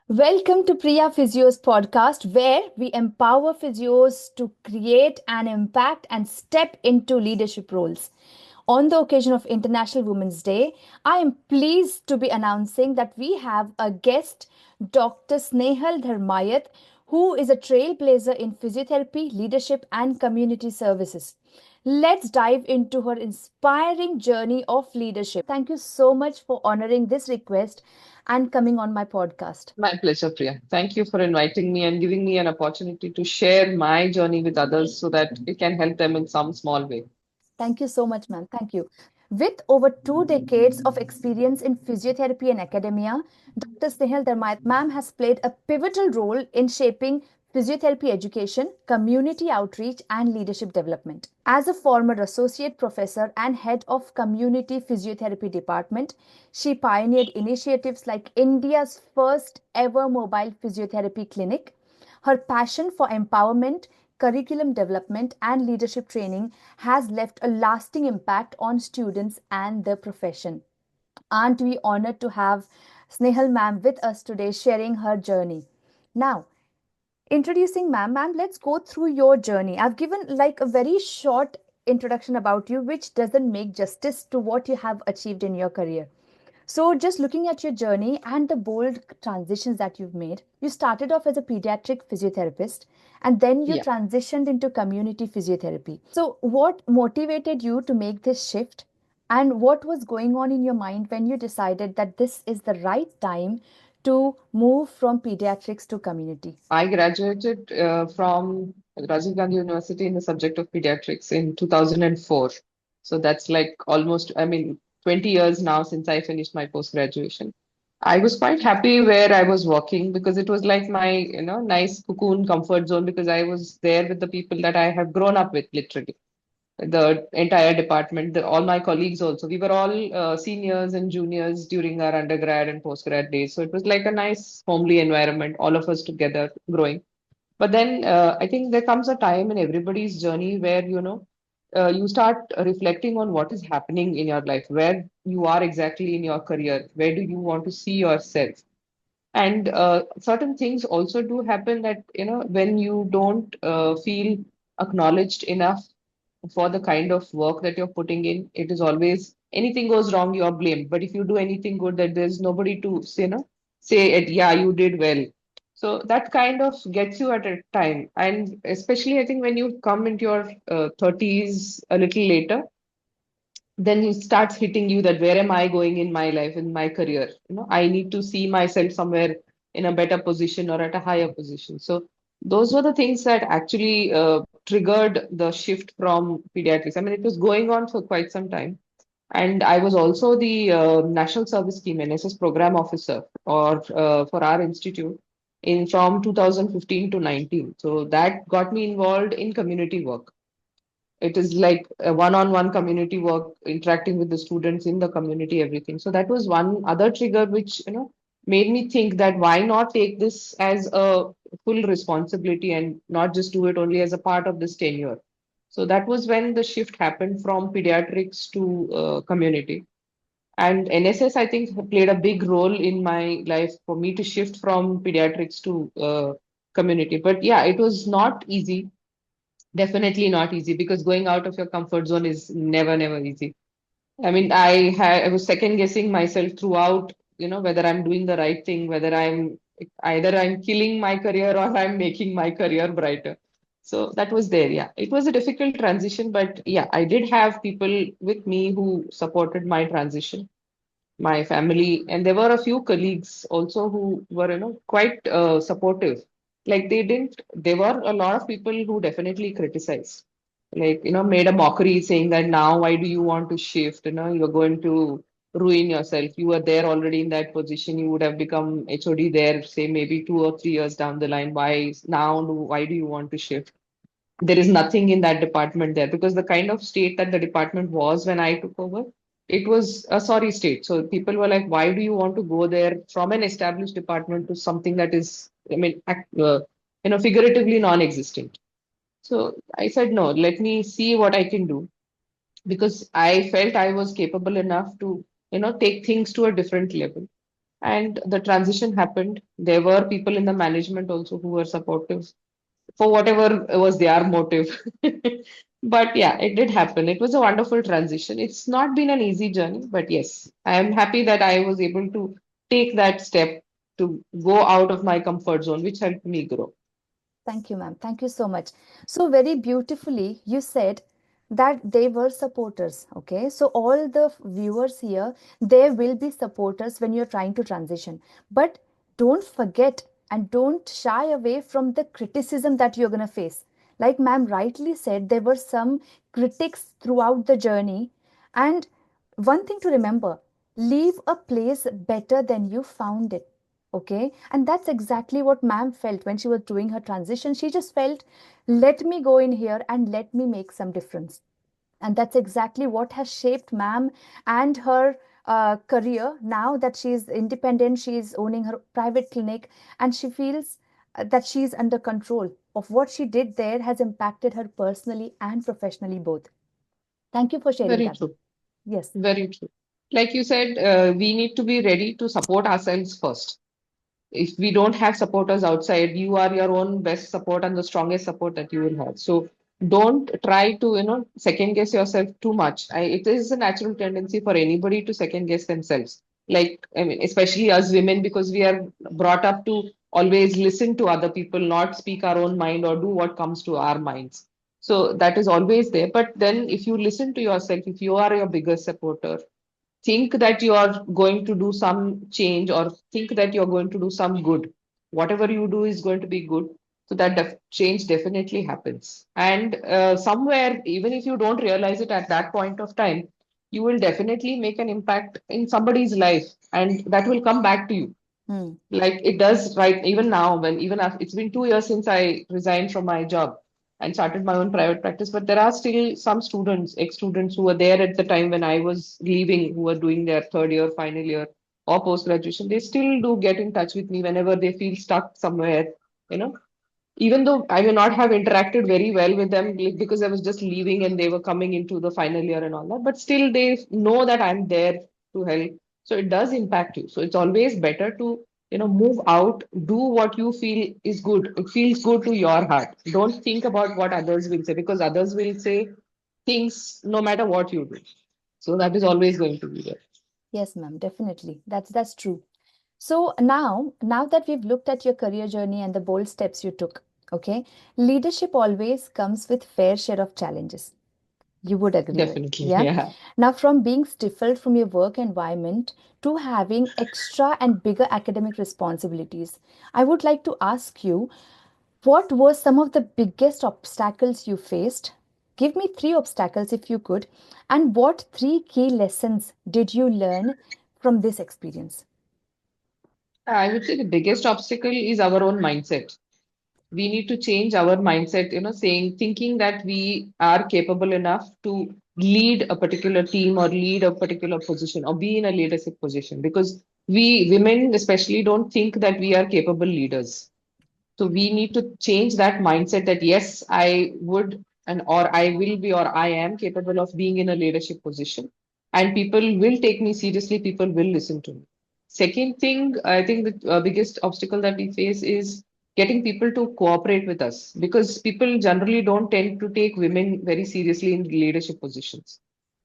Welcome to Priya Physios podcast, where we empower physios to create an impact and step into leadership roles. On the occasion of International Women's Day, I am pleased to be announcing that we have a guest, Dr. Snehal Dharmayat, who is a trailblazer in physiotherapy, leadership, and community services. Let's dive into her inspiring journey of leadership. Thank you so much for honoring this request and coming on my podcast. My pleasure, Priya. Thank you for inviting me and giving me an opportunity to share my journey with others so that it can help them in some small way. Thank you so much, ma'am. Thank you. With over 2 decades of experience in physiotherapy and academia, Dr. Snehal Dharmayat, ma'am, has played a pivotal role in shaping physiotherapy education, community outreach, and leadership development. As a former associate professor and head of community physiotherapy department, she pioneered initiatives like India's first ever mobile physiotherapy clinic. Her passion for empowerment, curriculum development, and leadership training has left a lasting impact on students and the profession. Aren't we honored to have Snehal ma'am with us today sharing her journey? Now, introducing ma'am, let's go through your journey. I've given like a very short introduction about you, which doesn't make justice to what you have achieved in your career. So, just looking at your journey and the bold transitions that you've made, you started off as a pediatric physiotherapist and then you Yeah. transitioned into community physiotherapy. So, what motivated you to make this shift? And what was going on in your mind when you decided that this is the right time to move from pediatrics to community? I graduated from Rajiv Gandhi University in the subject of pediatrics in 2004. So that's like almost, 20 years now since I finished my post-graduation. I was quite happy where I was working because it was like my, nice cocoon comfort zone because I was there with the people that I have grown up with, literally. The entire department, all my colleagues also. We were all seniors and juniors during our undergrad and postgrad days. So it was like a nice homely environment, all of us together growing. But then I think there comes a time in everybody's journey where, you start reflecting on what is happening in your life, where you are exactly in your career, where do you want to see yourself. And certain things also do happen that, when you don't feel acknowledged enough for the kind of work that you're putting in, it is always anything goes wrong, you are blamed. But if you do anything good, that there's nobody to say, say it, yeah, you did well. So that kind of gets you at a time. And especially, I think when you come into your 30s a little later, then it starts hitting you that where am I going in my life, in my career? I need to see myself somewhere in a better position or at a higher position. So those were the things that actually triggered the shift from pediatrics. I mean, it was going on for quite some time. And I was also the National Service Scheme NSS program officer or for our institute in from 2015 to 19. So that got me involved in community work. It is like a one-on-one community work, interacting with the students in the community, everything. So that was one other trigger which, made me think that why not take this as a full responsibility and not just do it only as a part of this tenure. So that was when the shift happened from pediatrics to community. And NSS, I think, played a big role in my life for me to shift from pediatrics to community. But yeah, it was not easy. Definitely not easy because going out of your comfort zone is never, never easy. I mean, I was second guessing myself throughout, whether I'm doing the right thing, whether I'm killing my career or I'm making my career brighter. So that was there. Yeah. It was a difficult transition, but yeah, I did have people with me who supported my transition, my family, and there were a few colleagues also who were, quite supportive. Like there were a lot of people who definitely criticized, like, made a mockery saying that now why do you want to shift? You're going to ruin yourself. You were there already in that position. You would have become HOD there, say maybe 2 or 3 years down the line. Why do you want to shift? There is nothing in that department there because the kind of state that the department was when I took over, it was a sorry state. So people were like, why do you want to go there from an established department to something that is, figuratively non-existent? So I said, no, let me see what I can do because I felt I was capable enough to, take things to a different level. and the transition happened. There were people in the management also who were supportive for whatever was their motive. But yeah, it did happen. It was a wonderful transition. It's not been an easy journey, but yes, I am happy that I was able to take that step to go out of my comfort zone, which helped me grow. Thank you, ma'am. Thank you so much. So, very beautifully, you said that they were supporters. Okay. So, all the viewers here, there will be supporters when you're trying to transition. But don't forget and don't shy away from the criticism that you're going to face. Like ma'am rightly said, there were some critics throughout the journey. And one thing to remember, leave a place better than you found it. Okay. And that's exactly what ma'am felt when she was doing her transition. She just felt, let me go in here and let me make some difference. And that's exactly what has shaped ma'am and her career. Now that she's independent, she's owning her private clinic, and she feels that she's under control of what she did there has impacted her personally and professionally both. Thank you for sharing Very that. true. Yes. Very true. Like you said, we need to be ready to support ourselves first. If we don't have supporters outside, you are your own best support and the strongest support that you will have. So don't try to, second guess yourself too much. It is a natural tendency for anybody to second guess themselves. Like, I mean, especially us women, because we are brought up to always listen to other people, not speak our own mind or do what comes to our minds. So that is always there. But then if you listen to yourself, if you are your biggest supporter, think that you are going to do some change or think that you're going to do some good. Whatever you do is going to be good. So that change definitely happens. And somewhere, even if you don't realize it at that point of time, you will definitely make an impact in somebody's life and that will come back to you. Hmm. Like it does right even now, when even after, it's been 2 years since I resigned from my job and started my own private practice, but there are still some students, ex-students who were there at the time when I was leaving, who were doing their third year, final year, or post-graduation. They still do get in touch with me whenever they feel stuck somewhere, you know even though I may not have interacted very well with them, like, because I was just leaving and they were coming into the final year and all that, but still they know that I'm there to help. So it does impact you. So it's always better to, move out, do what you feel is good. It feels good to your heart. Don't think about what others will say because others will say things no matter what you do. So that is always going to be there. Yes, ma'am, definitely. That's true. So now that we've looked at your career journey and the bold steps you took, okay, leadership always comes with fair share of challenges. You would agree with, Definitely. yeah? Yeah. Now, from being stifled from your work environment to having extra and bigger academic responsibilities, I would like to ask you, what were some of the biggest obstacles you faced? Give me three obstacles if you could, and what three key lessons did you learn from this experience? I would say the biggest obstacle is our own mindset. We need to change our mindset, thinking that we are capable enough to lead a particular team or lead a particular position or be in a leadership position because we women especially don't think that we are capable leaders. So we need to change that mindset that yes, I would and or I will be or I am capable of being in a leadership position. And people will take me seriously, people will listen to me. Second thing, I think the biggest obstacle that we face is getting people to cooperate with us because people generally don't tend to take women very seriously in leadership positions.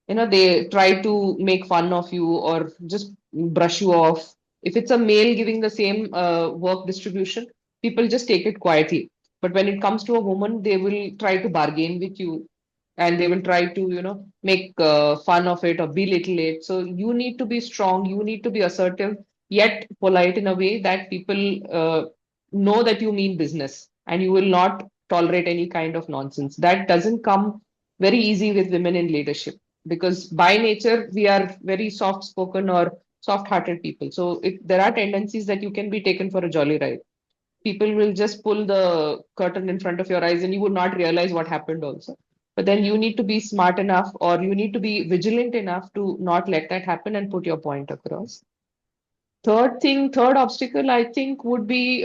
They try to make fun of you or just brush you off. If it's a male giving the same work distribution, people just take it quietly. But when it comes to a woman, they will try to bargain with you and they will try to, make fun of it or belittle it. So you need to be strong, you need to be assertive, yet polite in a way that people know that you mean business and you will not tolerate any kind of nonsense. That doesn't come very easy with women in leadership because by nature we are very soft spoken or soft hearted people. So if there are tendencies that you can be taken for a jolly ride, people will just pull the curtain in front of your eyes and you would not realize what happened also. But then you need to be smart enough or you need to be vigilant enough to not let that happen and put your point across. Third obstacle I think would be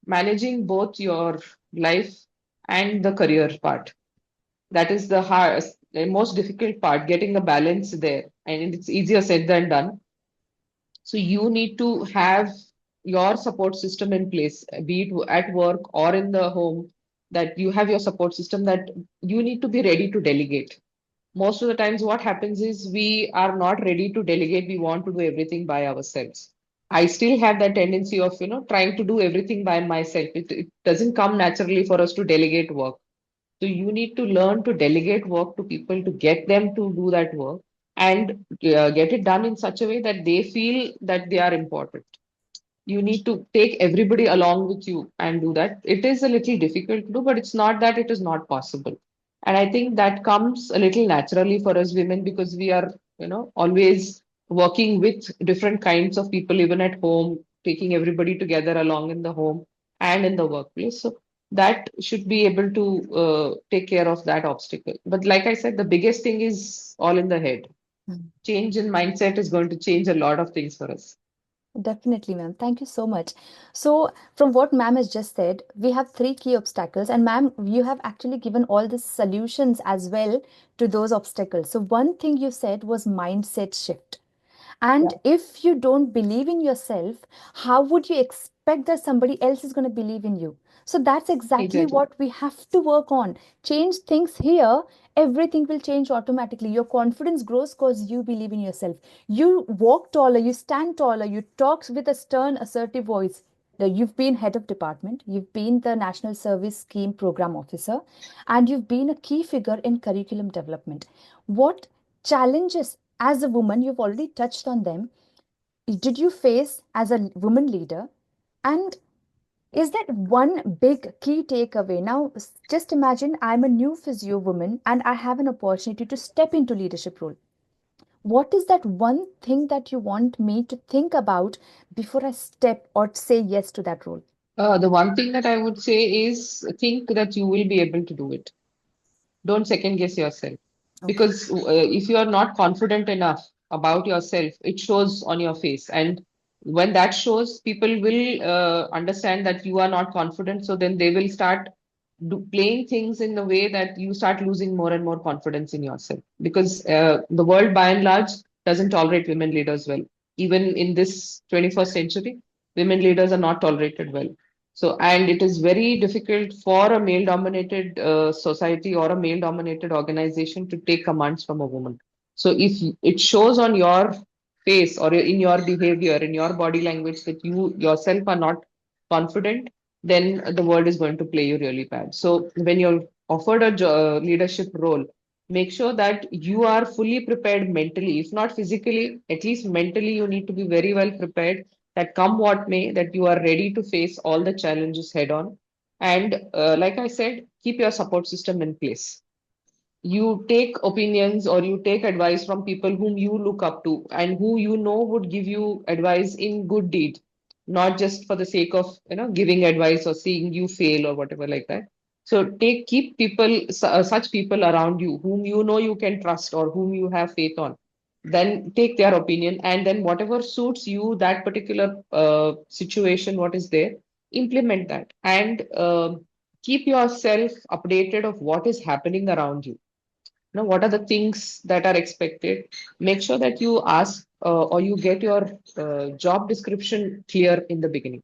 managing both your life and the career part. That is the hardest, the most difficult part, getting the balance there. And it's easier said than done. So you need to have your support system in place, be it at work or in the home, that you have your support system, that you need to be ready to delegate. Most of the times what happens is we are not ready to delegate. We want to do everything by ourselves. I still have that tendency of, trying to do everything by myself. It doesn't come naturally for us to delegate work. So you need to learn to delegate work to people, to get them to do that work, and get it done in such a way that they feel that they are important. You need to take everybody along with you and do that. It is a little difficult to do, but it's not that it is not possible. And I think that comes a little naturally for us women, because we are, always working with different kinds of people, even at home, taking everybody together along in the home and in the workplace. So that should be able to take care of that obstacle. But like I said, the biggest thing is all in the head. Mm. Change in mindset is going to change a lot of things for us. Definitely, ma'am. Thank you so much. So, from what ma'am has just said, we have three key obstacles, and ma'am, you have actually given all the solutions as well to those obstacles. So, one thing you said was mindset shift. And Yeah, if you don't believe in yourself, how would you expect that somebody else is going to believe in you? So that's exactly exactly. what we have to work on. Change things here, everything will change automatically. Your confidence grows because you believe in yourself. You walk taller, you stand taller, you talk with a stern, assertive voice. Now, you've been head of department, you've been the National Service Scheme Program Officer, and you've been a key figure in curriculum development. What challenges as a woman, you've already touched on them, did you face as a woman leader? And is that one big key takeaway? Now, just imagine I'm a new physio woman and I have an opportunity to step into leadership role. What is that one thing that you want me to think about before I step or say yes to that role? The one thing that I would say is think that you will be able to do it. Don't second guess yourself. Okay. Because if you are not confident enough about yourself, it shows on your face. And when that shows, people will understand that you are not confident. So then they will start playing things in a way that you start losing more and more confidence in yourself. Because the world, by and large, doesn't tolerate women leaders well. Even in this 21st century, women leaders are not tolerated well. So, and it is very difficult for a male dominated society or a male dominated organization to take commands from a woman. So, if it shows on your face or in your behavior, in your body language, that you yourself are not confident, then the world is going to play you really bad. So, when you're offered a leadership role, make sure that you are fully prepared mentally, if not physically, at least mentally, you need to be very well prepared, that come what may, that you are ready to face all the challenges head on. And like I said, keep your support system in place. You take opinions or you take advice from people whom you look up to and who you know would give you advice in good deed, not just for the sake of giving advice or seeing you fail or whatever like that. So keep people, such people around you whom you know you can trust or whom you have faith on. Then take their opinion, and then whatever suits you, that particular situation, what is there, implement that. And keep yourself updated of what is happening around you. What are the things that are expected. Make sure that you ask or you get your job description clear in the beginning,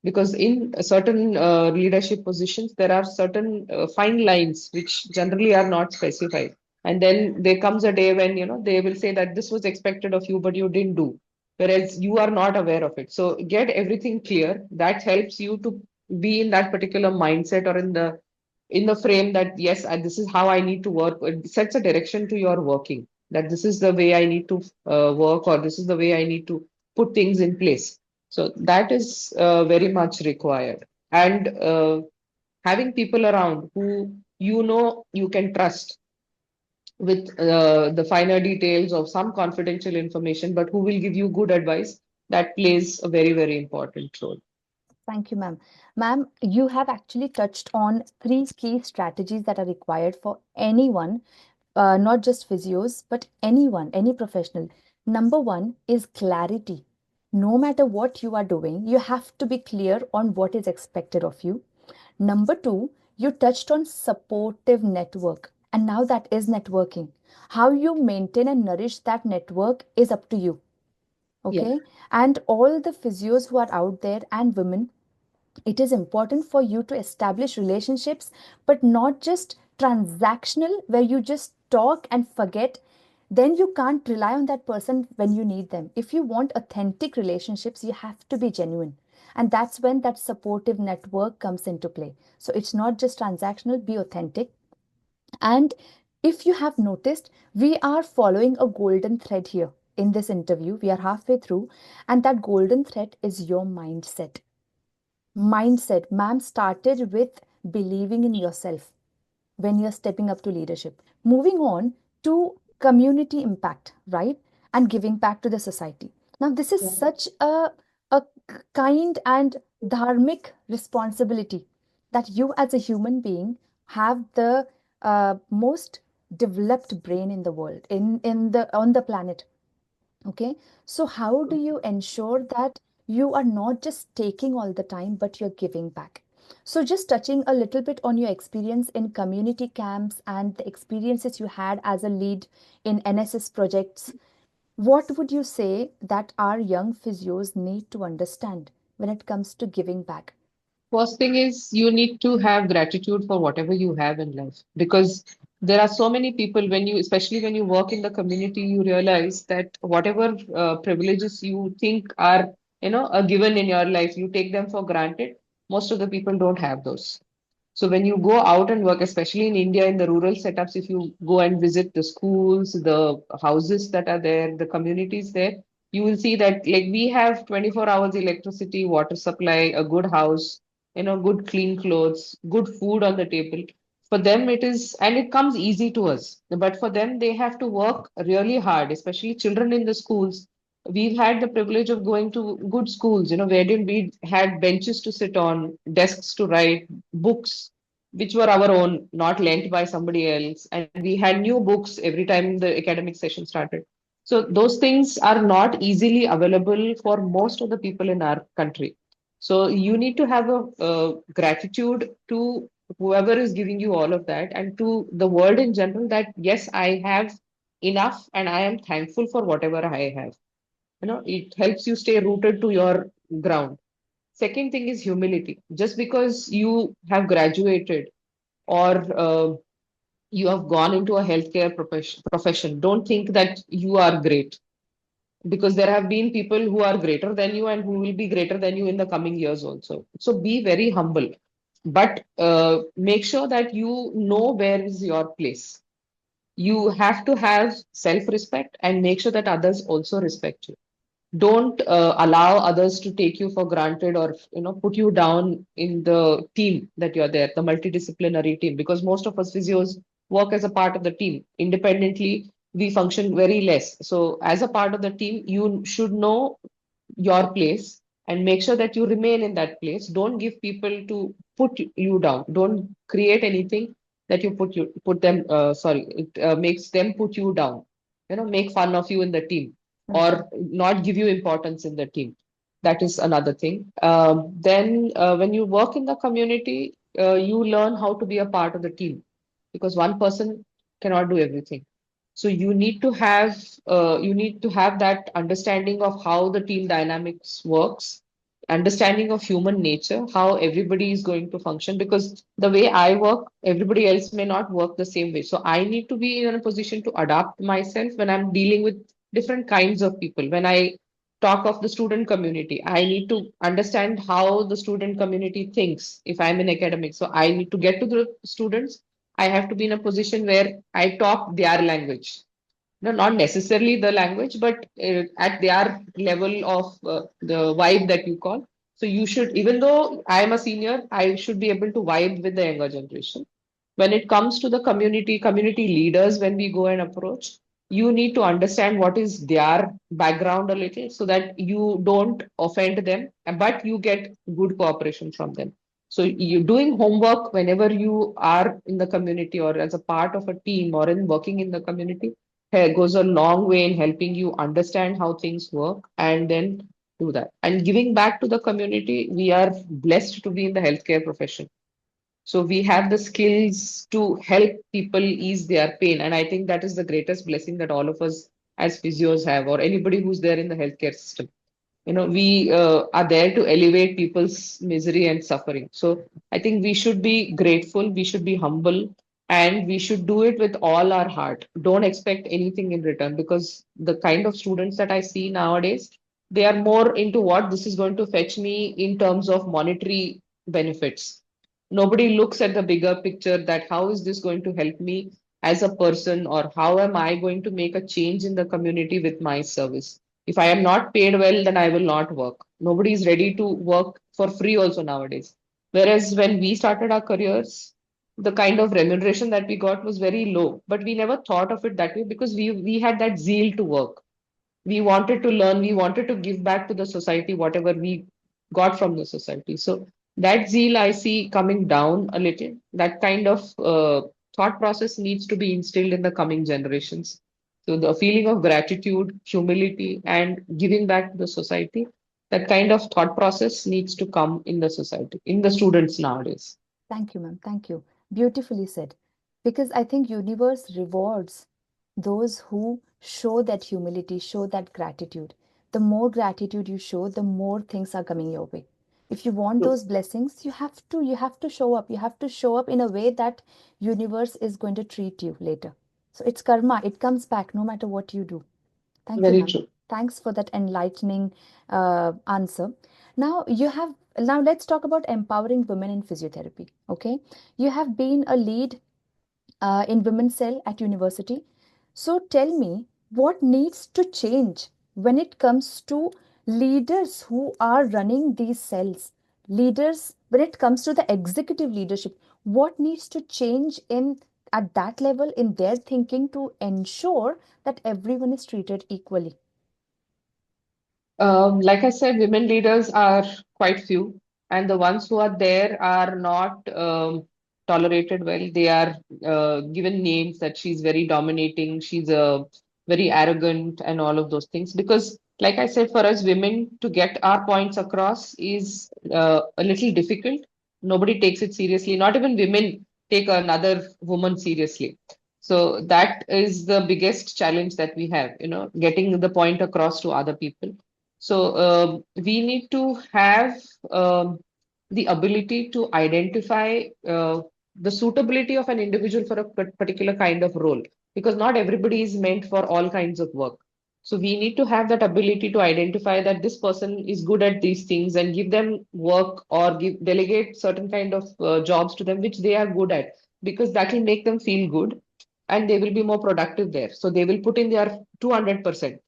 because in certain leadership positions there are certain fine lines which generally are not specified, and then there comes a day when they will say that this was expected of you but you didn't do, whereas you are not aware of it. So get everything clear. That helps you to be in that particular mindset or in the frame that yes, this is how I need to work. It sets a direction to your working, that this is the way I need to work, or this is the way I need to put things in place. So that is very much required. And having people around who you can trust with the finer details of some confidential information, but who will give you good advice, that plays a very, very important role. Thank you, ma'am. Ma'am, you have actually touched on three key strategies that are required for anyone, not just physios, but anyone, any professional. Number one is clarity. No matter what you are doing, you have to be clear on what is expected of you. Number two, you touched on supportive network, and now that is networking. How you maintain and nourish that network is up to you. Yeah. Okay. And all the physios who are out there and women, it is important for you to establish relationships, but not just transactional, where you just talk and forget. Then you can't rely on that person when you need them. If you want authentic relationships, you have to be genuine. And that's when that supportive network comes into play. So it's not just transactional, be authentic. And if you have noticed, we are following a golden thread here in this interview. We are halfway through, and that golden thread is your mindset. Mindset. Ma'am started with believing in yourself when you're stepping up to leadership. Moving on to community impact, right? And giving back to the society. Now, this is Yeah. such a kind and dharmic responsibility, that you as a human being have the most developed brain in the world, in the on the planet. Okay, so how do you ensure that you are not just taking all the time, but you're giving back? So, just touching a little bit on your experience in community camps and the experiences you had as a lead in NSS projects, what would you say that our young physios need to understand when it comes to giving back? First thing is you need to have gratitude for whatever you have in life because there are so many people when you, especially when you work in the community, you realize that whatever privileges you think are, a given in your life, you take them for granted. Most of the people don't have those. So when you go out and work, especially in India, in the rural setups, if you go and visit the schools, the houses that are there, the communities there, you will see that like we have 24 hours electricity, water supply, a good house, good clean clothes, good food on the table. For them, it is, and it comes easy to us. But for them, they have to work really hard, especially children in the schools. We've had the privilege of going to good schools, wherein we had benches to sit on, desks to write, books which were our own, not lent by somebody else. And we had new books every time the academic session started. So those things are not easily available for most of the people in our country. So you need to have a gratitude to whoever is giving you all of that and to the world in general that yes, I have enough and I am thankful for whatever I have. It helps you stay rooted to your ground. Second thing is humility. Just because you have graduated or you have gone into a healthcare profession, don't think that you are great because there have been people who are greater than you and who will be greater than you in the coming years also. So be very humble, but make sure that you know where is your place. You have to have self-respect and make sure that others also respect you. Don't allow others to take you for granted or put you down in the team that you're there, the multidisciplinary team, because most of us physios work as a part of the team. Independently we function very less. So as a part of the team you should know your place and make sure that you remain in that place. Don't give people to put you down. Don't create anything that you put them sorry, it makes them put you down, make fun of you in the team Mhm. or not give you importance in the team. That is another thing. Then when you work in the community, you learn how to be a part of the team because one person cannot do everything. So you need to have that understanding of how the team dynamics works, understanding of human nature, how everybody is going to function. Because the way I work, everybody else may not work the same way. So I need to be in a position to adapt myself when I'm dealing with different kinds of people. When I talk of the student community, I need to understand how the student community thinks if I'm in academics. So I need to get to the students. I have to be in a position where I talk their language. No, not necessarily the language, but at their level of the vibe that you call. So you should, even though I am a senior, I should be able to vibe with the younger generation. When it comes to the community leaders, when we go and approach, you need to understand what is their background a little so that you don't offend them, but you get good cooperation from them. So you doing homework whenever you are in the community or as a part of a team or in working in the community goes a long way in helping you understand how things work and then do that. And giving back to the community, we are blessed to be in the healthcare profession. So we have the skills to help people ease their pain. And I think that is the greatest blessing that all of us as physios have, or anybody who's there in the healthcare system. We are there to elevate people's misery and suffering. So I think we should be grateful, we should be humble, and we should do it with all our heart. Don't expect anything in return, because the kind of students that I see nowadays, they are more into what this is going to fetch me in terms of monetary benefits. Nobody looks at the bigger picture, that how is this going to help me as a person, or how am I going to make a change in the community with my service. If I am not paid well, then I will not work. Nobody is ready to work for free also nowadays. Whereas when we started our careers, the kind of remuneration that we got was very low, but we never thought of it that way, because we had that zeal to work. We wanted to learn, we wanted to give back to the society whatever we got from the society. So that zeal I see coming down a little. That kind of thought process needs to be instilled in the coming generations. So the feeling of gratitude, humility, and giving back to the society, that kind of thought process needs to come in the society, in the students nowadays. Thank you, ma'am. Thank you. Beautifully said. Because I think universe rewards those who show that humility, show that gratitude. The more gratitude you show, the more things are coming your way. If you want True. those blessings, you have to show up. You have to show up in a way that universe is going to treat you later. So it's karma. It comes back no matter what you do. Thank you, Very ma'am. true. Thanks for that enlightening answer. Now let's talk about empowering women in physiotherapy. Okay, you have been a lead in women's cell at university. So tell me, what needs to change when it comes to leaders who are running these cells? Leaders, when it comes to the executive leadership, what needs to change in at that level in their thinking to ensure that everyone is treated equally? Like I said, women leaders are quite few, and the ones who are there are not tolerated well. They are given names that she's very dominating, she's very arrogant, and all of those things. Because, like I said, for us women to get our points across is a little difficult. Nobody takes it seriously. Not even women take another woman seriously. So that is the biggest challenge that we have, getting the point across to other people. So we need to have the ability to identify the suitability of an individual for a particular kind of role, because not everybody is meant for all kinds of work. So we need to have that ability to identify that this person is good at these things, and give them work, or delegate certain kind of jobs to them which they are good at, because that will make them feel good, and they will be more productive there. So they will put in their 200%.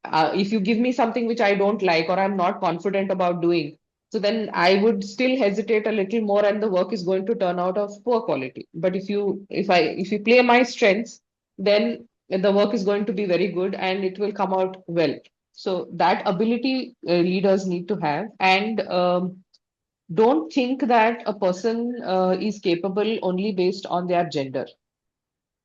If you give me something which I don't like, or I'm not confident about doing, so then I would still hesitate a little more, and the work is going to turn out of poor quality. But if you play my strengths, then the work is going to be very good and it will come out well. So that ability leaders need to have, and don't think that a person is capable only based on their gender.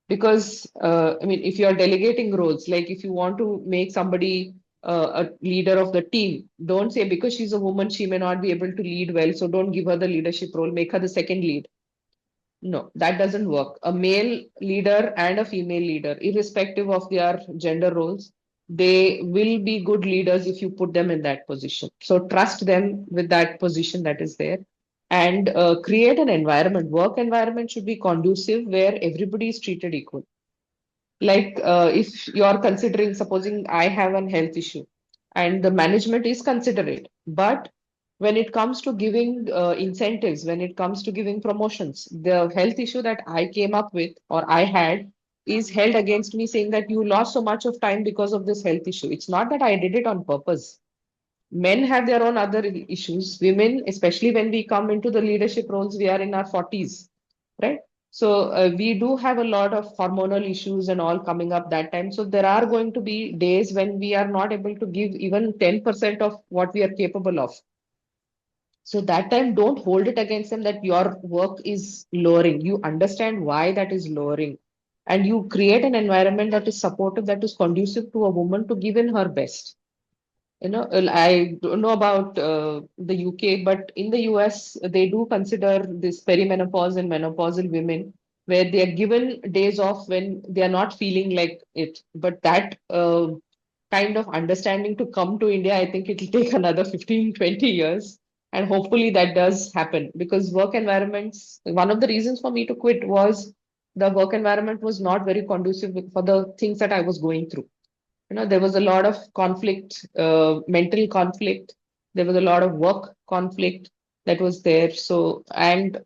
Because I mean, if you are delegating roles, like if you want to make somebody a leader of the team, don't say because she's a woman she may not be able to lead well, so don't give her the leadership role, make her the second lead. No, that doesn't work. A male leader and a female leader, irrespective of their gender roles, they will be good leaders if you put them in that position. So trust them with that position that is there, and create an environment. Work environment should be conducive where everybody is treated equal. Like if you're considering, supposing I have an health issue and the management is considerate, but when it comes to giving incentives, when it comes to giving promotions, the health issue that I came up with or I had is held against me, saying that you lost so much of time because of this health issue. It's not that I did it on purpose. Men have their own other issues. Women, especially when we come into the leadership roles, we are in our 40s, right? So we do have a lot of hormonal issues and all coming up that time. So there are going to be days when we are not able to give even 10% of what we are capable of. So that time, don't hold it against them that your work is lowering. You understand why that is lowering. And you create an environment that is supportive, that is conducive to a woman to give in her best. I don't know about the UK, but in the US, they do consider this perimenopause and menopausal women. where they are given days off when they are not feeling like it. But that kind of understanding to come to India, I think it will take another 15, 20 years. And hopefully that does happen, because work environments, one of the reasons for me to quit was the work environment was not very conducive for the things that I was going through. There was a lot of conflict, mental conflict. There was a lot of work conflict that was there. So, and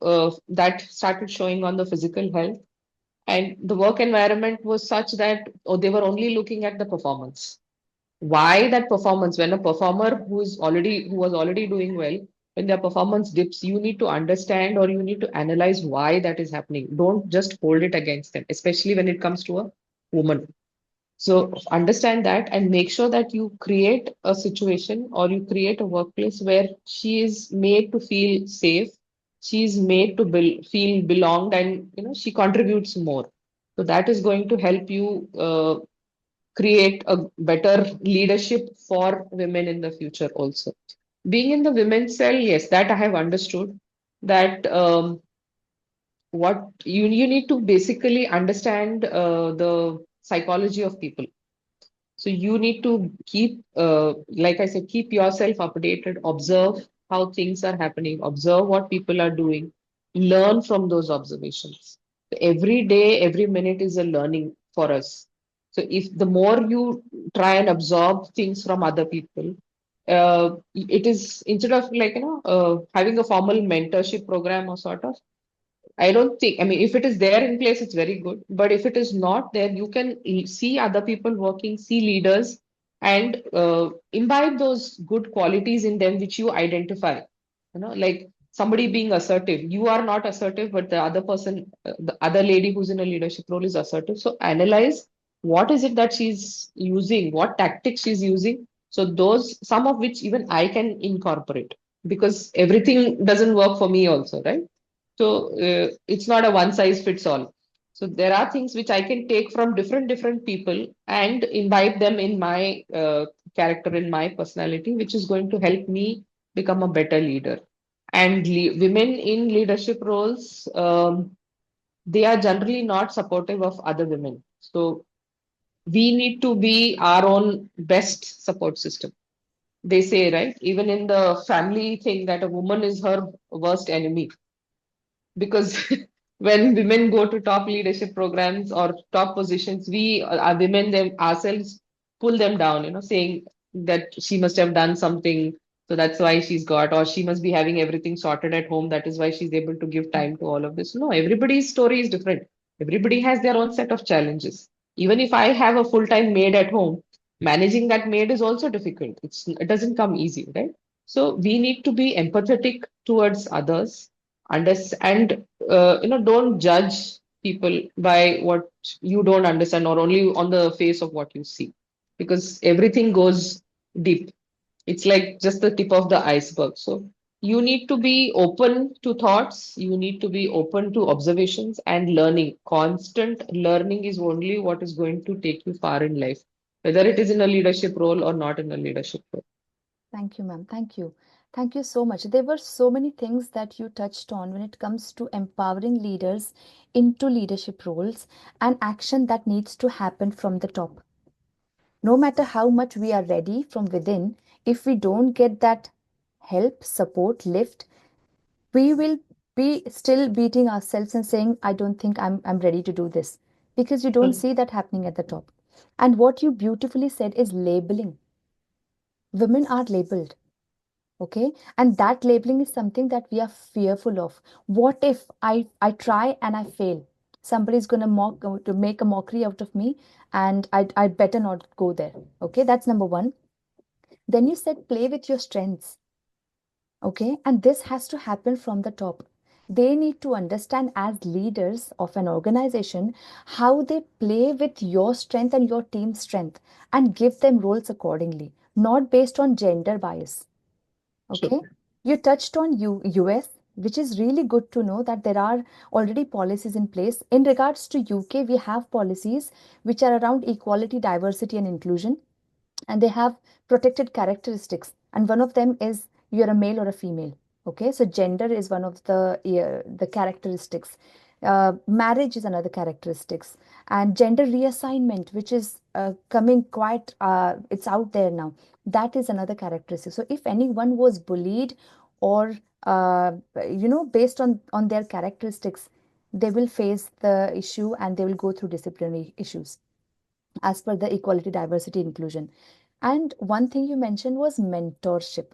that started showing on the physical health. And the work environment was such that they were only looking at the performance. Why that performance? When a performer who was already doing well, when their performance dips, you need to understand or you need to analyze why that is happening. Don't just hold it against them, especially when it comes to a woman. So understand that and make sure that you create a situation or you create a workplace where she is made to feel safe. She is made to feel belonged, and she contributes more. So that is going to help you create a better leadership for women in the future also. Being in the women's cell, yes, that I have understood that what you need to basically understand the psychology of people. So you need to keep, like I said, keep yourself updated, observe how things are happening, observe what people are doing, learn from those observations. So every day, every minute is a learning for us. So if the more you try and absorb things from other people, it is instead of like, having a formal mentorship program or sort of, I don't think, I mean, if it is there in place, it's very good. But if it is not there, you can see other people working, see leaders, and imbibe those good qualities in them which you identify. Like somebody being assertive. You are not assertive, but the other person, the other lady who's in a leadership role is assertive. So analyze what is it that she's using, what tactics she's using. So those, some of which even I can incorporate, because everything doesn't work for me also, right? So it's not a one size fits all. So there are things which I can take from different people and imbibe them in my character, in my personality, which is going to help me become a better leader. And women in leadership roles, they are generally not supportive of other women. So we need to be our own best support system. They say, right, even in the family thing, that a woman is her worst enemy, because when women go to top leadership programs or top positions, we our women them ourselves pull them down, saying that she must have done something, so that's why she's got, or she must be having everything sorted at home, that is why she's able to give time to all of this. No, everybody's story is different. Everybody has their own set of challenges. Even if I have a full-time maid at home, managing that maid is also difficult. It doesn't come easy, right? So we need to be empathetic towards others, understand, don't judge people by what you don't understand or only on the face of what you see, because everything goes deep. It's like just the tip of the iceberg. So you need to be open to thoughts, you need to be open to observations and learning. Constant learning is only what is going to take you far in life, whether it is in a leadership role or not in a leadership role. Thank you, ma'am. Thank you. Thank you so much. There were so many things that you touched on when it comes to empowering leaders into leadership roles and action that needs to happen from the top. No matter how much we are ready from within, if we don't get that help, support, lift, we will be still beating ourselves and saying, I don't think I'm ready to do this, because you don't Mm. see that happening at the top. And what you beautifully said is labeling. Women are labeled. Okay, and that labeling is something that we are fearful of. What if I try and I fail? Somebody's going to make a mockery out of me, and I better not go there. Okay, that's number one. Then you said play with your strengths. Okay, and this has to happen from the top. They need to understand, as leaders of an organization, how they play with your strength and your team's strength, and give them roles accordingly, not based on gender bias. Sure. Okay, you touched on US, which is really good to know that there are already policies in place. In regards to UK, we have policies which are around equality, diversity, and inclusion, and they have protected characteristics. And one of them is you're a male or a female. Okay, so gender is one of the characteristics. Marriage is another characteristics, and gender reassignment, which is coming quite, it's out there now. That is another characteristic. So if anyone was bullied or based on their characteristics, they will face the issue and they will go through disciplinary issues as per the equality, diversity, inclusion. And one thing you mentioned was mentorship.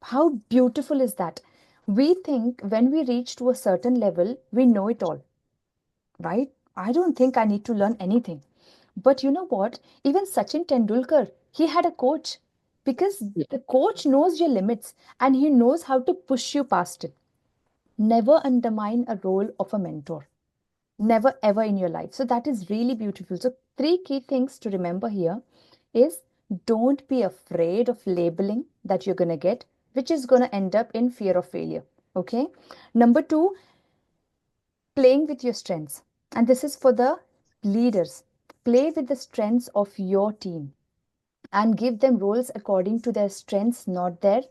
How beautiful is that? We think when we reach to a certain level, we know it all, right? I don't think I need to learn anything. But you know what? Even Sachin Tendulkar, he had a coach because Yeah. the coach knows your limits and he knows how to push you past it. Never undermine a role of a mentor. Never ever in your life. So that is really beautiful. So three key things to remember here is don't be afraid of labeling that you're going to get, which is going to end up in fear of failure. Okay. Number two, playing with your strengths. And this is for the leaders. Play with the strengths of your team and give them roles according to their strengths, not their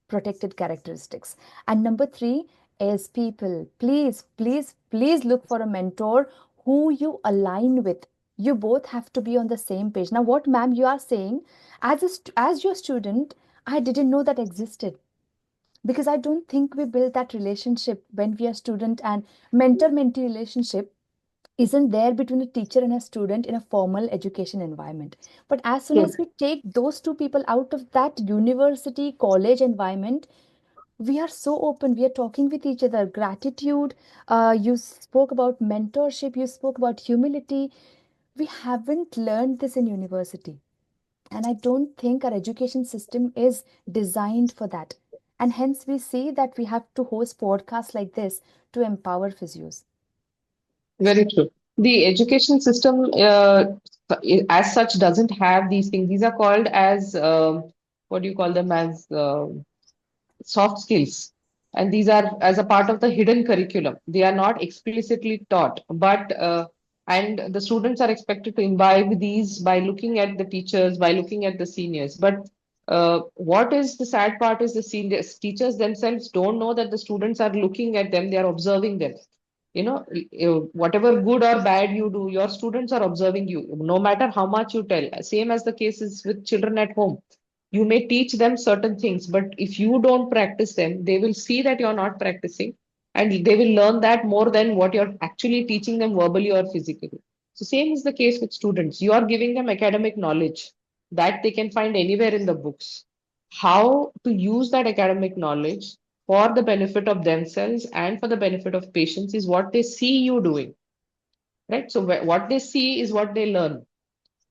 protected characteristics. And number three is people. Please, please, please look for a mentor who you align with. You both have to be on the same page. Now, what, ma'am, you are saying, as your student, I didn't know that existed because I don't think we build that relationship when we are student, and mentor-mentee relationship isn't there between a teacher and a student in a formal education environment. But as soon True. as we take those two people out of that university, college environment, we are so open. We are talking with each other. Gratitude. You spoke about mentorship. You spoke about humility. We haven't learned this in university. And I don't think our education system is designed for that. And hence, we see that we have to host podcasts like this to empower physios. Very true. The education system, as such, doesn't have these things. These are called as, what do you call them as, soft skills. And these are as a part of the hidden curriculum. They are not explicitly taught, but and the students are expected to imbibe these by looking at the teachers, by looking at the seniors. But what is the sad part is the seniors, teachers themselves don't know that the students are looking at them, they are observing them. Whatever good or bad you do, your students are observing you, no matter how much you tell. Same as the case is with children at home. You may teach them certain things, but if you don't practice them, they will see that you're not practicing and they will learn that more than what you're actually teaching them verbally or physically. So, same is the case with students. You are giving them academic knowledge that they can find anywhere in the books. How to use that academic knowledge for the benefit of themselves and for the benefit of patients is what they see you doing, right? So, what they see is what they learn.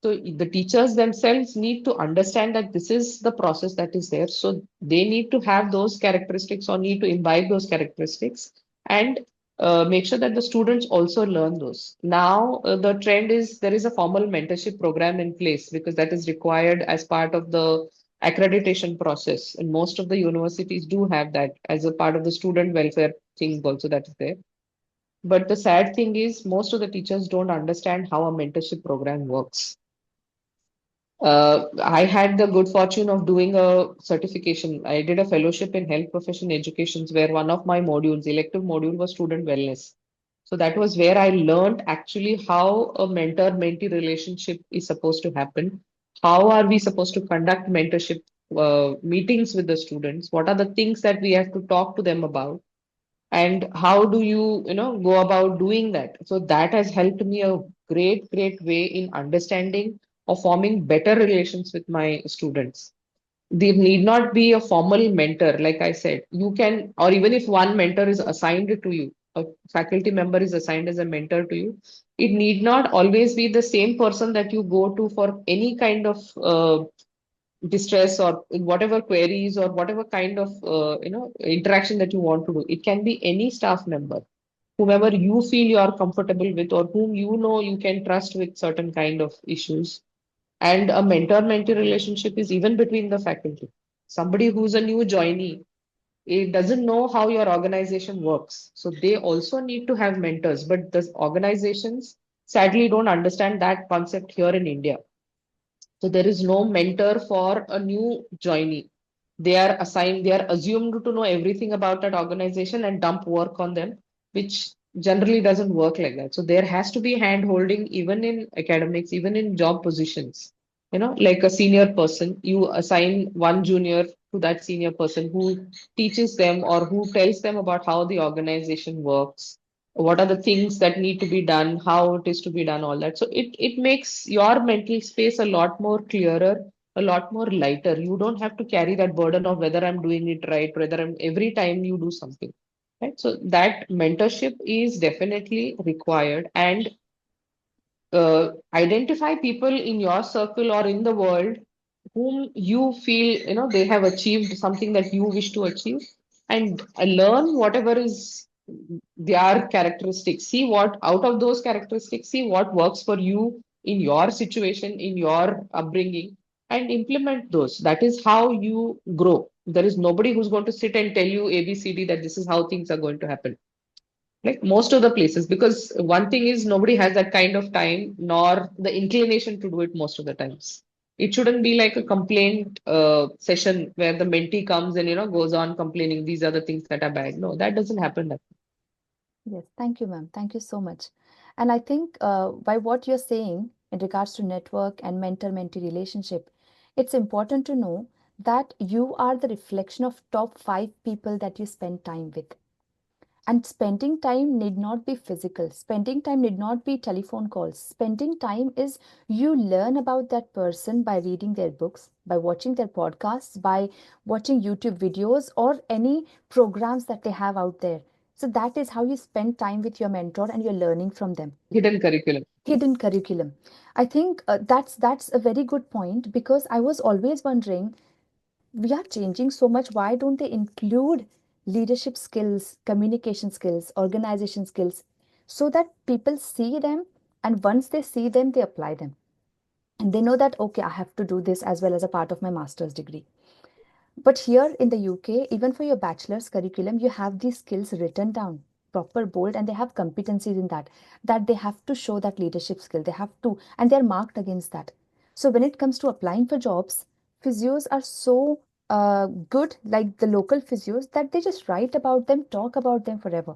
So the teachers themselves need to understand that this is the process that is there. So they need to have those characteristics or need to imbibe those characteristics and make sure that the students also learn those. Now, the trend is there is a formal mentorship program in place because that is required as part of the accreditation process. And most of the universities do have that as a part of the student welfare thing also that is there. But the sad thing is most of the teachers don't understand how a mentorship program works. I had the good fortune of doing a certification. I did a fellowship in health profession educations where one of my modules, elective module, was student wellness. So that was where I learned actually how a mentor-mentee relationship is supposed to happen. How are we supposed to conduct mentorship meetings with the students? What are the things that we have to talk to them about? And how do you go about doing that? So that has helped me a great way in understanding or forming better relations with my students. There need not be a formal mentor, like I said. You can, or even if one mentor is assigned to you, a faculty member is assigned as a mentor to you, it need not always be the same person that you go to for any kind of distress or in whatever queries or whatever kind of interaction that you want to do. It can be any staff member, whomever you feel you are comfortable with or whom you know you can trust with certain kind of issues. And a mentor-mentee relationship is even between the faculty. Somebody who's a new joinee, it doesn't know how your organization works. So they also need to have mentors, but the organizations sadly don't understand that concept here in India. So there is no mentor for a new joinee. They are assigned, they are assumed to know everything about that organization and dump work on them, which generally doesn't work like that. So there has to be hand holding even in academics, even in job positions. Like a senior person, you assign one junior to that senior person who teaches them or who tells them about how the organization works, what are the things that need to be done, how it is to be done, all that. So it makes your mental space a lot more clearer, a lot more lighter. You don't have to carry that burden of whether I'm doing it right, whether I'm every time you do something. Right. So that mentorship is definitely required, and identify people in your circle or in the world whom you feel, they have achieved something that you wish to achieve, and learn whatever is their characteristics. See what out of those characteristics, see what works for you in your situation, in your upbringing, and implement those. That is how you grow. There is nobody who's going to sit and tell you ABCD that this is how things are going to happen, like most of the places, because one thing is nobody has that kind of time nor the inclination to do it most of the times. It shouldn't be like a complaint session where the mentee comes and goes on complaining these are the things that are bad. No, that doesn't happen that Yes, thank you, ma'am. Thank you so much. And I think by what you're saying in regards to network and mentor-mentee relationship, it's important to know that you are the reflection of top five people that you spend time with. And spending time need not be physical. Spending time need not be telephone calls. Spending time is you learn about that person by reading their books, by watching their podcasts, by watching YouTube videos or any programs that they have out there. So that is how you spend time with your mentor and you're learning from them. hidden curriculum. Hidden curriculum. I think that's a very good point because I was always wondering we are changing so much. Why don't they include leadership skills, communication skills, organization skills, so that people see them and once they see them, they apply them. And they know that, okay, I have to do this as well as a part of my master's degree. But here in the UK, even for your bachelor's curriculum, you have these skills written down, proper bold, and they have competencies in that, that they have to show that leadership skill. They have to, and they're marked against that. So when it comes to applying for jobs, physios are so good, like the local physios, that they just write about them, talk about them forever.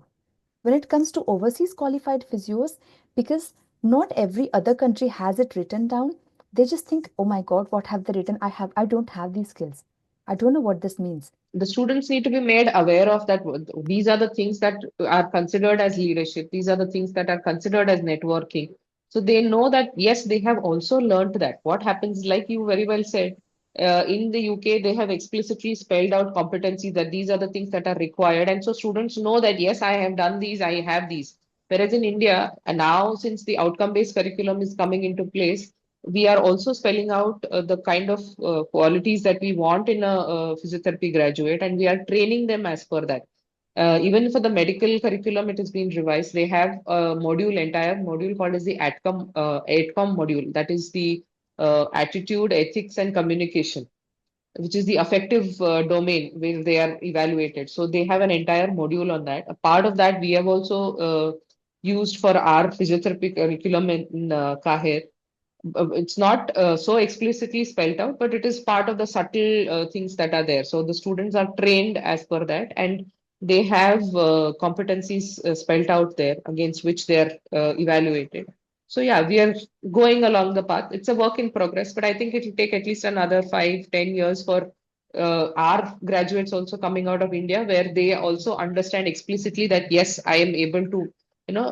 When it comes to overseas qualified physios, because not every other country has it written down, they just think, oh my God, what have they written? I don't have these skills. I don't know what this means. The students need to be made aware of that. These are the things that are considered as leadership. These are the things that are considered as networking. So they know that, yes, they have also learned that. What happens, like you very well said, in the UK, they have explicitly spelled out competencies that these are the things that are required. And so students know that, yes, I have done these, I have these. Whereas in India, and now since the outcome-based curriculum is coming into place, we are also spelling out the kind of qualities that we want in a physiotherapy graduate, and we are training them as per that. Even for the medical curriculum, it has been revised. They have a module, entire module called as the ATCOM module. That is the attitude, ethics, and communication, which is the affective domain where they are evaluated. So they have an entire module on that. A part of that we have also used for our physiotherapy curriculum in Kahir. It's not so explicitly spelled out, but it is part of the subtle things that are there. So the students are trained as per that, and they have competencies spelled out there against which they are evaluated. So yeah, we are going along the path. It's a work in progress, but I think it will take at least another 5, 10 years for our graduates also coming out of India, where they also understand explicitly that yes, I am able to,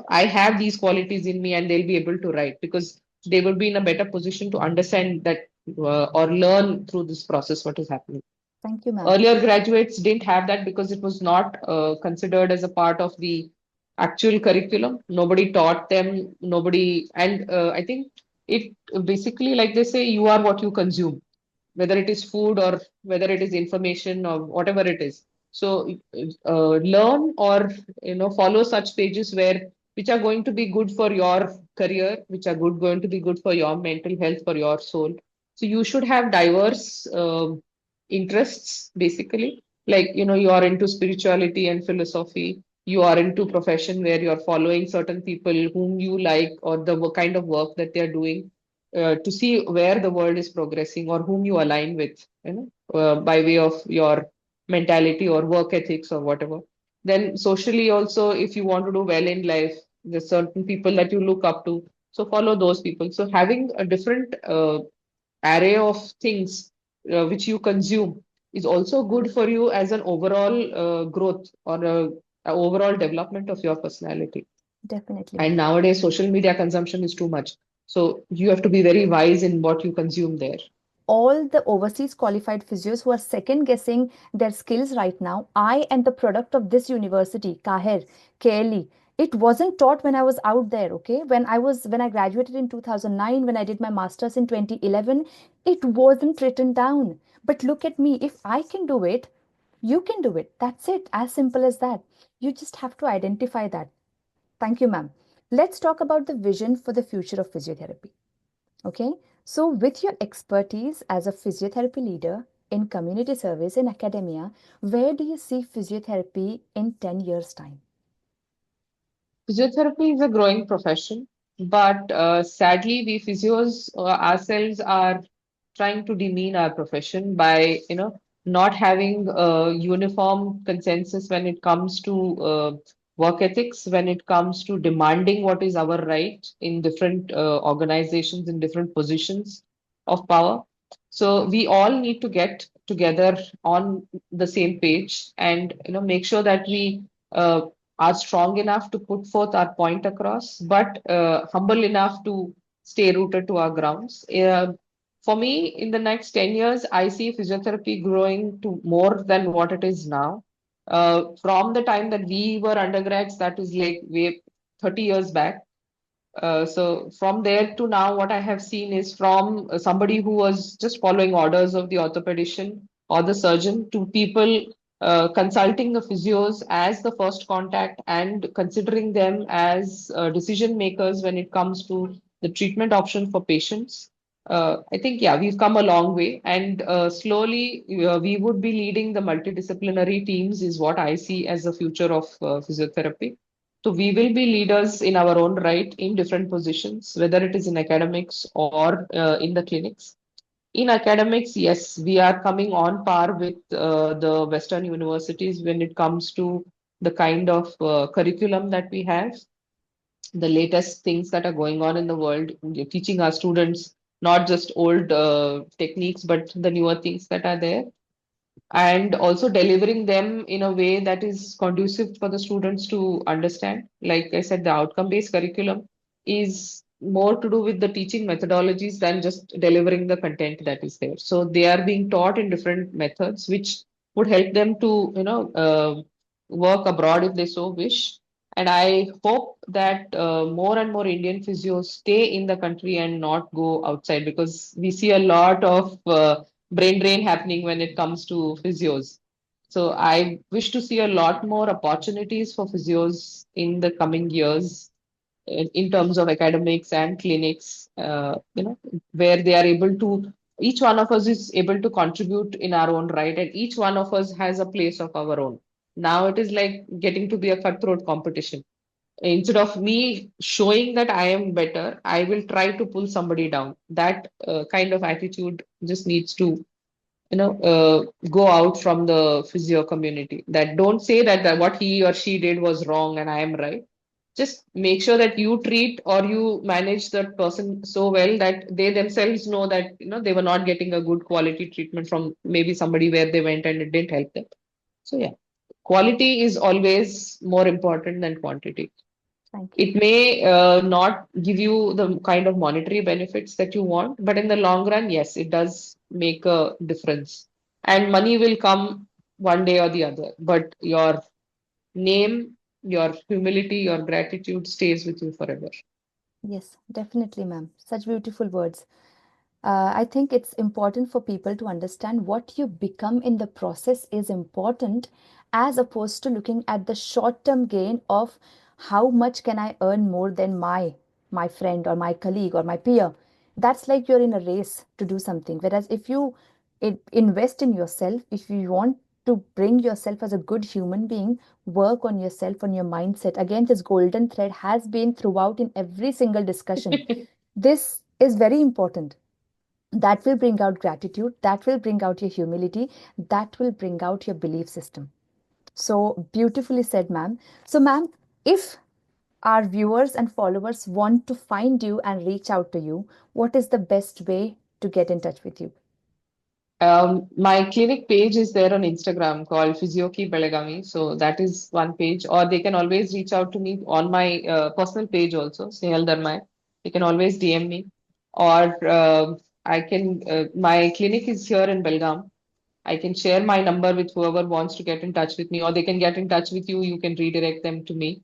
I have these qualities in me, and they'll be able to write because they will be in a better position to understand that or learn through this process what is happening. Thank you, ma'am. Earlier graduates didn't have that because it was not considered as a part of the actual curriculum. Nobody taught them, nobody, and I think it basically, like they say, you are what you consume, whether it is food or whether it is information or whatever it is. So learn or follow such pages where which are going to be good for your career, which are going to be good for your mental health, for your soul. So you should have diverse interests basically. Like you are into spirituality and philosophy. You are into profession where you are following certain people whom you like or the kind of work that they are doing to see where the world is progressing or whom you align with, by way of your mentality or work ethics or whatever. Then socially also, if you want to do well in life, there's certain people that you look up to. So follow those people. So having a different array of things which you consume is also good for you as an overall growth or a overall development of your personality. Definitely, And ma'am. nowadays, social media consumption is too much. So you have to be very wise in what you consume there. All the overseas qualified physios who are second guessing their skills right now, I am the product of this university, Kaher, KLE. It wasn't taught when I was out there, okay? When I graduated in 2009, when I did my masters in 2011, it wasn't written down. But look at me, if I can do it, you can do it. That's it, as simple as that. You just have to identify that. Thank you, ma'am. Let's talk about the vision for the future of physiotherapy. Okay, so with your expertise as a physiotherapy leader in community service in academia, where do you see physiotherapy in 10 years' time? Physiotherapy is a growing profession, but sadly, we physios ourselves are trying to demean our profession by, not having a uniform consensus when it comes to work ethics, when it comes to demanding what is our right in different organizations, in different positions of power. So we all need to get together on the same page and, make sure that we are strong enough to put forth our point across, but humble enough to stay rooted to our grounds. For me, in the next 10 years, I see physiotherapy growing to more than what it is now. From the time that we were undergrads, that is like way 30 years back, so from there to now, what I have seen is from somebody who was just following orders of the orthopedician or the surgeon to people consulting the physios as the first contact and considering them as decision makers when it comes to the treatment option for patients. I think, yeah, we've come a long way, and slowly we would be leading the multidisciplinary teams, is what I see as the future of physiotherapy. So we will be leaders in our own right in different positions, whether it is in academics or in the clinics. In academics, yes, we are coming on par with the Western universities when it comes to the kind of curriculum that we have, the latest things that are going on in the world, teaching our students not just old techniques, but the newer things that are there, and also delivering them in a way that is conducive for the students to understand. Like I said, the outcome-based curriculum is more to do with the teaching methodologies than just delivering the content that is there. So they are being taught in different methods, which would help them to, work abroad if they so wish. And I hope that more and more Indian physios stay in the country and not go outside, because we see a lot of brain drain happening when it comes to physios. So I wish to see a lot more opportunities for physios in the coming years in terms of academics and clinics, where they are able to, each one of us is able to contribute in our own right, and each one of us has a place of our own. Now it is like getting to be a cutthroat competition. Instead of me showing that I am better, I will try to pull somebody down. That kind of attitude just needs to, go out from the physio community. That don't say that what he or she did was wrong and I am right. Just make sure that you treat or you manage that person so well that they themselves know that, they were not getting a good quality treatment from maybe somebody where they went and it didn't help them. So yeah, quality is always more important than quantity. Thank you. It may not give you the kind of monetary benefits that you want, but in the long run, yes, it does make a difference. And money will come one day or the other, but your name, your humility, your gratitude stays with you forever. Yes, definitely, ma'am. Such beautiful words. I think it's important for people to understand what you become in the process is important, as opposed to looking at the short-term gain of how much can I earn more than my friend or my colleague or my peer. That's like you're in a race to do something. Whereas if you invest in yourself, if you want to bring yourself as a good human being, work on yourself, on your mindset. Again, this golden thread has been throughout in every single discussion. This is very important. That will bring out gratitude, that will bring out your humility, that will bring out your belief system. So beautifully said, ma'am. So, ma'am, if our viewers and followers want to find you and reach out to you, what is the best way to get in touch with you? My clinic page is there on Instagram called Physio Belagami. So that is one page, or they can always reach out to me on my personal page also, Snehal Dharmayat. They can always DM me, or I can. My clinic is here in Belgaum. I can share my number with whoever wants to get in touch with me, or they can get in touch with you. You can redirect them to me.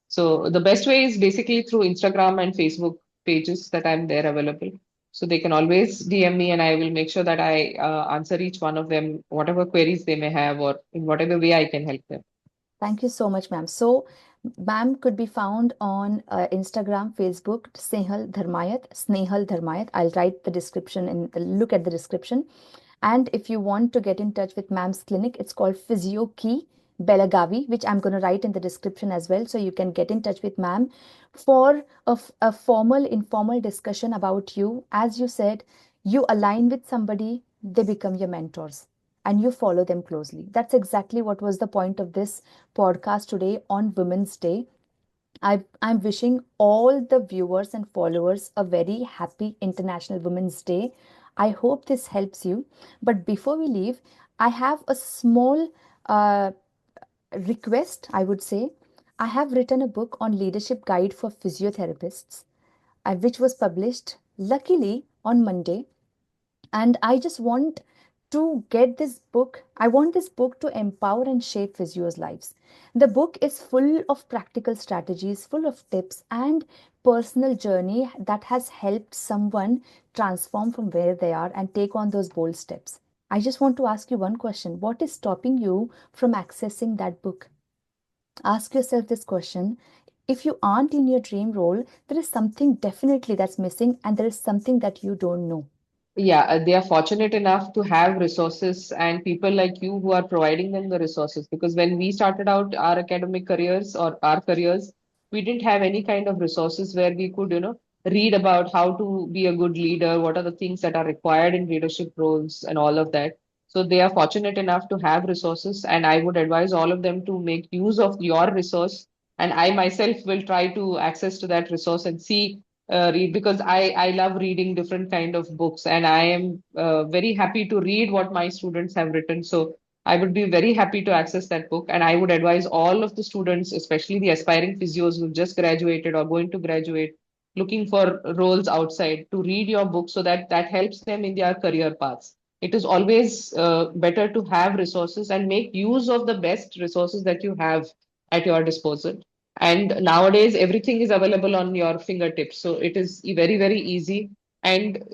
So the best way is basically through Instagram and Facebook pages that I'm there available. So they can always DM me and I will make sure that I answer each one of them, whatever queries they may have, or in whatever way I can help them. Thank you so much, ma'am. So, ma'am could be found on Instagram, Facebook, Snehal Dharmayat, Snehal Dharmayat. I'll write the description and look at the description. And if you want to get in touch with ma'am's clinic, it's called Physio Belagavi, which I'm going to write in the description as well. So you can get in touch with ma'am for a formal, informal discussion about you. As you said, you align with somebody, they become your mentors and you follow them closely. That's exactly what was the point of this podcast today on Women's Day. I'm wishing all the viewers and followers a very happy International Women's Day. I hope this helps you. But before we leave, I have a small uh, request, I would say. I have written a book on leadership guide for physiotherapists, which was published luckily on Monday. And I just want to get this book. I want this book to empower and shape physios' lives. The book is full of practical strategies, full of tips, and personal journey that has helped someone transform from where they are and take on those bold steps. I just want to ask you one question. What is stopping you from accessing that book? Ask yourself this question. If you aren't in your dream role, there is something definitely that's missing, and there is something that you don't know. Yeah, they are fortunate enough to have resources and people like you who are providing them the resources. Because when we started out our academic careers or our careers, we didn't have any kind of resources where we could, read about how to be a good leader, what are the things that are required in leadership roles and all of that. So they are fortunate enough to have resources, and I would advise all of them to make use of your resource. And I myself will try to access to that resource and see read because I love reading different kind of books and I am very happy to read what my students have written. So I would be very happy to access that book and I would advise all of the students, especially the aspiring physios who just graduated or going to graduate, looking for roles outside to read your book so that that helps them in their career paths. It is always better to have resources and make use of the best resources that you have at your disposal. And nowadays, everything is available on your fingertips. So it is very, very easy. And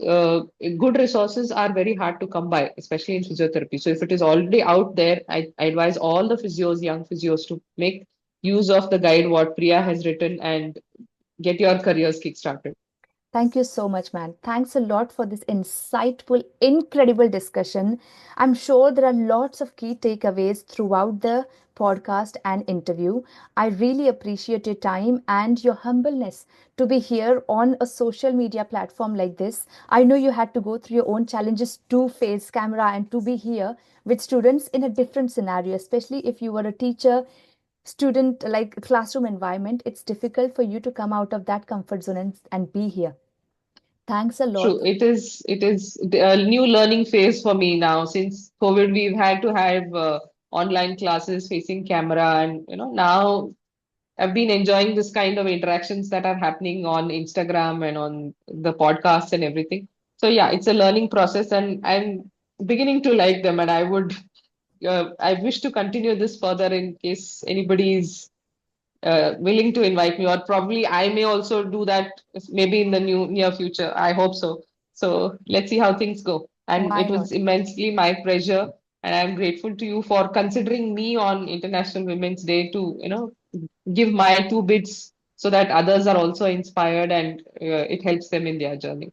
good resources are very hard to come by, especially in physiotherapy. So if it is already out there, I advise all the physios, young physios, to make use of the guide what Priya has written and get your careers kickstarted. Thank you so much, man. Thanks a lot for this insightful, incredible discussion. I'm sure there are lots of key takeaways throughout the podcast and interview. I really appreciate your time and your humbleness to be here on a social media platform like this. I know you had to go through your own challenges to face camera and to be here with students in a different scenario, especially if you were a teacher, student, like classroom environment. It's difficult for you to come out of that comfort zone and be here. Thanks a True. lot. It is a new learning phase for me now. Since COVID, we've had to have online classes facing camera, and now I've been enjoying this kind of interactions that are happening on Instagram and on the podcast and everything. So yeah, it's a learning process, and I'm beginning to like them. And I wish to continue this further in case anybody is willing to invite me, or probably I may also do that maybe in the near future. I hope so. So let's see how things go. And Why it was not? immensely my pleasure, and I'm grateful to you for considering me on International Women's Day to give my two bits so that others are also inspired and it helps them in their journey.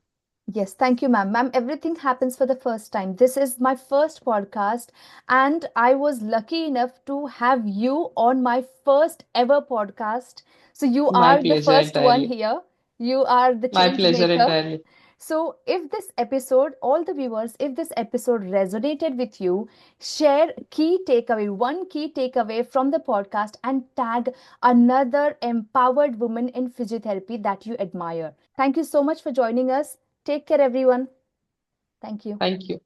Yes, thank you, ma'am. Ma'am, everything happens for the first time. This is my first podcast, and I was lucky enough to have you on my first ever podcast. So you My are the pleasure first one entirely. here. You are the My change pleasure maker. entirely. So, if this episode, all the viewers, if this episode resonated with you, share key takeaway, one key takeaway from the podcast, and tag another empowered woman in physiotherapy that you admire. Thank you so much for joining us. Take care, everyone. Thank you. Thank you.